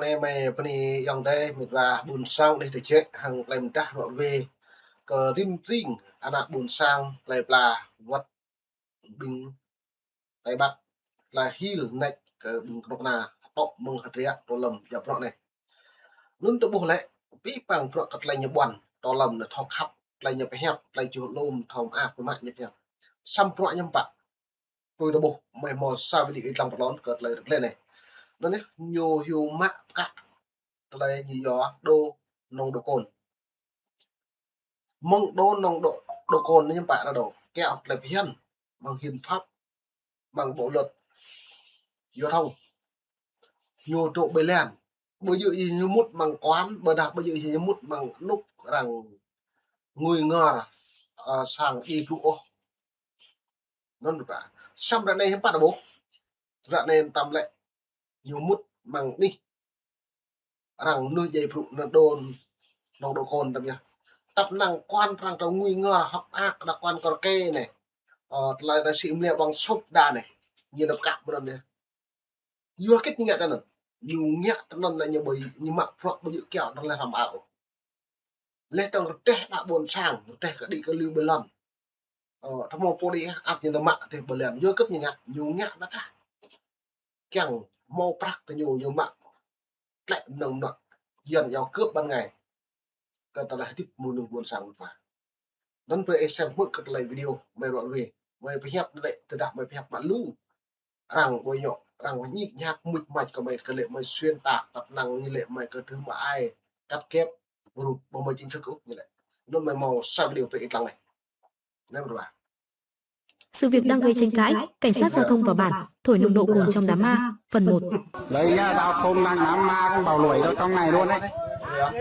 này mày pani dòng đây mình và buồn sang đây thì chết hàng làm ta bảo về cờ rim ring anak buồn sang lại là vật bình tay bạc là hill này cờ bình cột na tọ mừng hạt rẻ to lầm dập nọ này luôn tự bù lại bí bằng pro cắt lại nhập bẩn to lầm là thọc khắp lại nhập hẹp lại chịu lôm thòng áp của mạng nhập hẹp xăm pro nhâm bạc tôi đã bù mày mò sao với địa làm bạc lón cợt lại lên này nó nhé nhiều hiu mạ cả lại như gió đô nồng độ cồn mong đô nồng độ cồn nhưng bạn là đồ kẹo lại hiền bằng hiến pháp bằng bộ luật giao thông nhiều độ bề lèn bây giờ gì như mút bằng quán bờ đạp bây giờ gì như mút bằng nút rằng người ngờ sang y trụ nó được cả xong ra đây hết bạn là bố ra nên tầm lệ nhiều mút bằng đi rằng nuôi dây phụ nó đồn nồng độ cồn tầm nhá tập năng quan rằng trong nguy ngờ hoặc ác đặc quan còn kê này lại là xịm lệ bằng sốc đà này như đập cạp một lần này vừa kết như nghe ta nè dù nghe ta nè là như bởi như mạng phượng bây giờ kẹo nó là làm ảo lê tầng tê đã buồn sang tê cả đi cái lưu bê lần thằng mong po đi áp như là mạng thì bởi liền vừa kết như nghe dù nghe nó cả kèng mô prak thì nhiều mạng lại nồng nặng dần giao cướp ban ngày cái ta lại tiếp một nụ buồn sang một vài đến với xem mức các lại video mày đoạn về mày phải hẹp lệ từ đặc mày phải hẹp bạn lưu rằng bôi nhọ rằng nhịp nhạc mịch mạch của mày cái lệ mày xuyên tạc tập năng như lệ mày cái thứ mà ai cắt kép group bao mày chính thức như vậy nên mày màu sao video về ít lăng này đấy một bạn. Sự việc đang gây tranh cãi, cảnh sát giao thông vào bản thổi nồng độ cồn trong đám ma. Phần 1. Đấy nhá, giao thông đang đám ma cũng bảo lùi đâu trong này luôn đấy.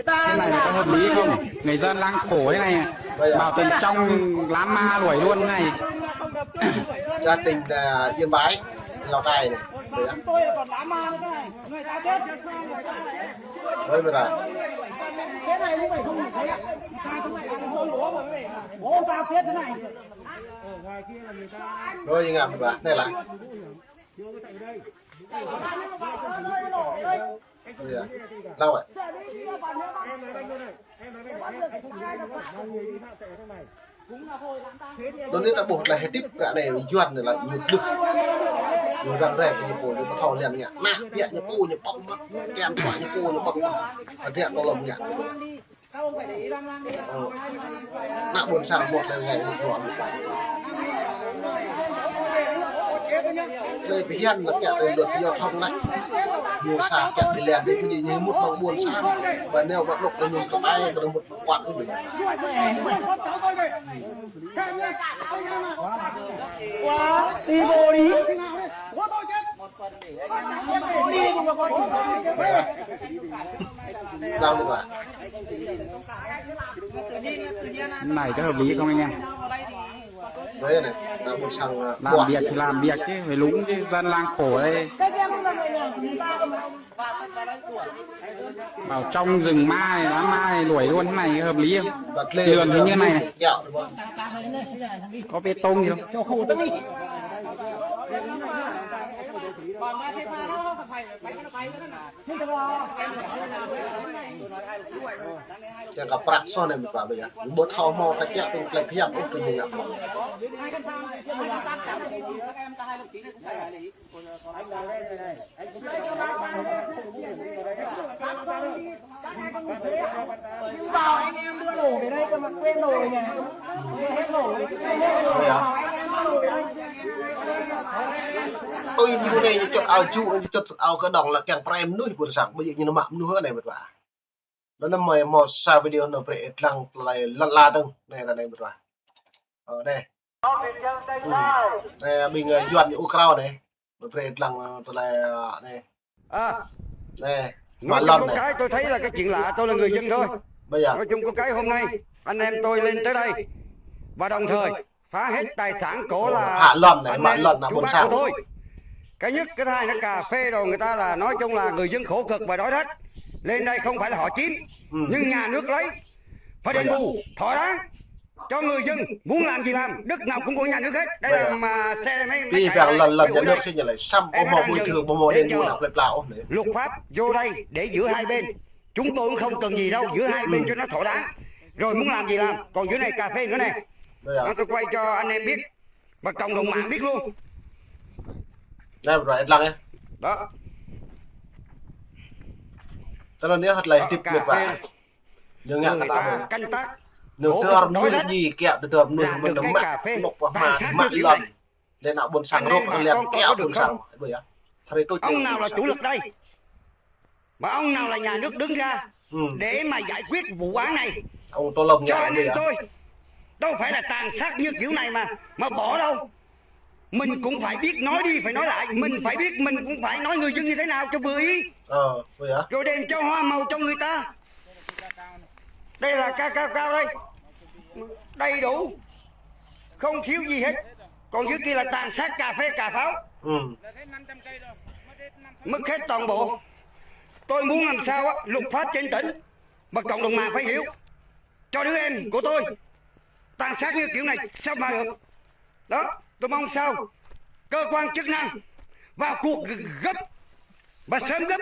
Cái này có hợp lý không? Người dân đang khổ thế này, bảo tận trong đám ma lùi luôn thế này. Gia đình là Yên Bái, Lào Cai này. Tôi còn đám ma nữa này, người ta chết. Đấy rồi. Thế này cũng phải không nhìn thấy ạ. Ta không phải là hơn bố mà phải bố ta chết thế này. Rồi như ngạm bạn, này là. Đâu vậy? Tôi nghĩ là bột là hết tiếp cả này doan này là nhiều lực nhiều răng rè cái nhiều nó thò liền nhỉ nè nhẹ như cô như bông mà kèm quả như cô như bông và nhẹ nó lồng nhỉ nặng buồn sang một là ngày một đoạn một bài đây phải hiền là kẹt đây luật giao thông này nhiều xa kẹt để liền đấy cái gì như một bằng buồn sang và nếu bạn lục là dùng cái bay và một quạt với mình quá đi bộ đi đâu được ạ Này có hợp lý không anh em? đấy này là một thằng Làm việc thì làm việc chứ, phải lúng chứ, dân lang khổ đây. Bảo trong rừng ma này, đám ma này đuổi luôn, cái này hợp lý không? Lườn thì như này. Có bê tông gì không? cho khổ tâm đi. Yang kaprak so này một bây giờ bớt hao mò ta kẹtเป็นcái hiệp ốc cái nhiều ngặt Vào anh em đưa nổ về đây cơ mà quên nổ nhỉ. Hết nổ tôi như này chốt ao chu chốt ao cái đồng là càng prime nuôi buồn sạc bây giờ như nó mạm nuôi này một vả đó là mày mò sao video nó về lăng lại la đông này là này một vả ở đây này mình dọn những Ukraine này một về lăng là này này nói chung có cái tôi thấy là cái chuyện lạ, tôi là người dân thôi. bây giờ Nói chung có cái hôm nay anh em tôi lên tới đây và đồng thời phá hết tài sản của là hạ lần này mạ lần là buồn sạc thôi. Cái nhất cái hai là cà phê rồi người ta là nói chung là người dân khổ cực và đói rách lên đây không phải là họ chín nhưng nhà nước lấy phải đền bù thỏa đáng cho người dân muốn làm gì làm, đất nào cũng của nhà nước hết. Đây là mà xe mấy vì chạy rằng lần đây, nhà nước sẽ nhận lại xăm bom mò bồi thường bom mò đền bù nào lại lão này. luật pháp vô đây để giữa hai bên, chúng tôi cũng không cần gì đâu, giữa hai bên cho nó thỏa đáng, rồi muốn làm gì làm. Còn dưới này cà phê nữa nè, tôi quay cho anh em biết và cộng đồng mạng biết luôn. Đây rồi lăng ấy Đó, cho nên nếu hạt lấy tiếp biệt vả nhưng người ngã ta canh tác nếu tơ nuôi gì kẹo được được nuôi mình nấm mạ lục vào mà lần lên nào buồn sang rốt nó liền kẹo buồn sang bởi á thầy tôi ông nào là chủ lực đây, mà ông nào là nhà nước đứng ra để mà giải quyết vụ án này ông tôi lồng cho nhẹ anh gì em à tôi. Đâu phải là tàn sát như kiểu này mà bỏ đâu. Mình cũng phải biết nói đi phải nói lại, mình phải biết, mình cũng phải nói người dân như thế nào cho vừa ý, vậy á rồi đèn cho hoa màu cho người ta. Đây là cao đây, đầy đủ, không thiếu gì hết. Còn dưới kia là tàn sát cà phê cà pháo, mất hết toàn bộ. Tôi muốn làm sao á, luật pháp trên tỉnh mà cộng đồng mạng phải hiểu cho đứa em của tôi. Tàn sát như kiểu này sao mà được. Đó, tôi mong sao cơ quan chức năng vào cuộc gấp và sớm gấp.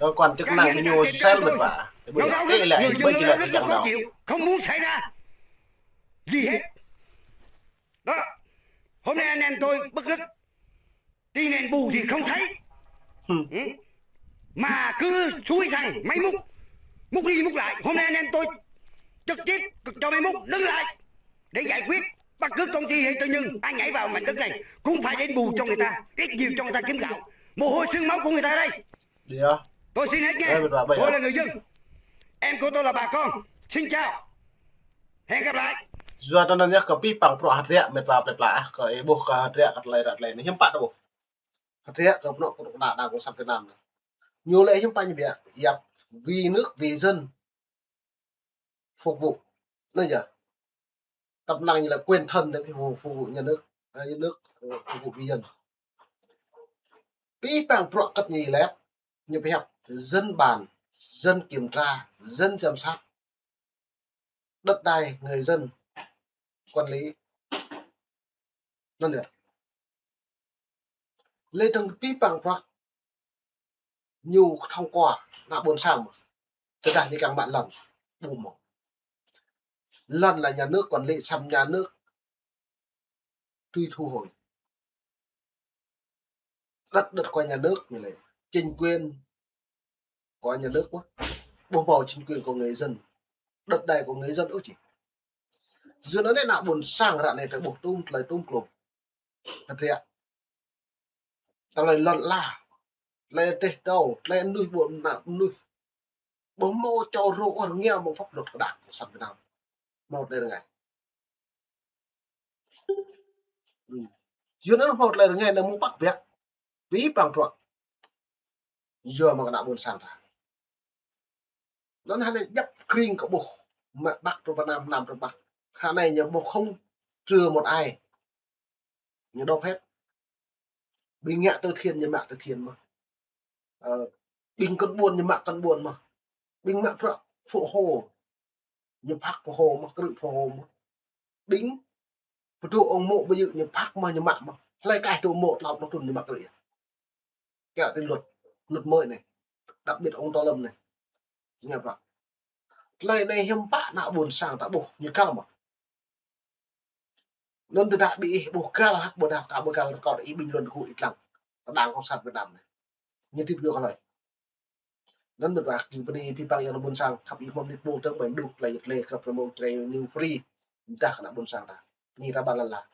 cơ quan chức năng thì nhiều xe vật vả bởi cái lại bên chỉ là cái chẳng nào không muốn xảy ra gì hết. Đó, hôm nay anh em tôi bức rứt, đi nền bù thì không thấy, mà cứ suối thằng máy múc đi múc lại. Hôm nay anh em tôi trực tiếp cho máy múc đứng lại để giải quyết. Bất cứ công ty hay tư nhân ai nhảy vào mảnh đất này cũng phải đền bù cho người ta, ít nhiều cho người ta kiếm gạo, mồ hôi xương máu của người ta đây. Tôi xin hết nghe, tôi là người dân, em của tôi là bà con. Xin chào, hẹn gặp lại. Dua to nanya ke pipang pro hạt rẹ mệt vào lại cái buộc hạt rẹ đặt lại nó hiếm bạn đâu hạt rẹ cái nó cũng đã của sang Việt Nam này nhiều lệ hiếm bạn như vậy dập vì nước vì dân phục vụ đây giờ tập năng như là quyền thân đấy phục vụ nhà nước phục vụ vì dân pipang pro cất nhì lép như vậy dân bàn dân kiểm tra dân giám sát đất đai người dân quản lý nên được lê trong pi bằng pro nhiều thông qua là bốn sang mà tất cả như các bạn lần bùm lần là nhà nước quản lý xăm nhà nước tuy thu hồi đất qua nhà nước như này chính quyền của nhà nước quá bố bầu chính quyền của người dân đất đai của người dân ước chỉ giờ nó nên nào buồn sang ra này phải buộc tung lời tung club thật vậy ta lời lần là lên đây đâu lên nuôi buồn nào nuôi bố mô cho rỗ nghe một pháp luật của đảng của sản Việt Nam một đây là ngày giờ nó một lần ngày nó muốn bắt việc ví bằng thuật giờ mà cái buồn sang ra nó hay này dấp kring của bộ mà bắt trong Việt Nam làm trong bắt khả này nhà bộ không trừ một ai nhưng đâu hết bình nhẹ từ thiên như mạng từ thiên mà bình cân buồn như mạng cân buồn mà bình mạng phụ hồ như phát phụ hồ mà cứ phụ hồ mà bình phụ trụ ông mộ bây giờ như phát mà như mạng mà lấy cái trụ một lọc nó tuần như mạng rồi kẹo tên luật mới này đặc biệt ông To Lâm này nghe vậy lấy này hiếm bạn nào buồn sang đã bổ như cao mà nên từ đã bị bổ ca là bộ đào tạo bộ ca là còn ý bình luận của ít lắm đảng cộng sản Việt Nam này như tiếp theo này nên được bạc thì đi phi bằng yang buồn sang khắp ý mong đi buông tới bệnh đục lại giật lệ khắp mong tray new free ta khả buồn sang đã ni ra ba là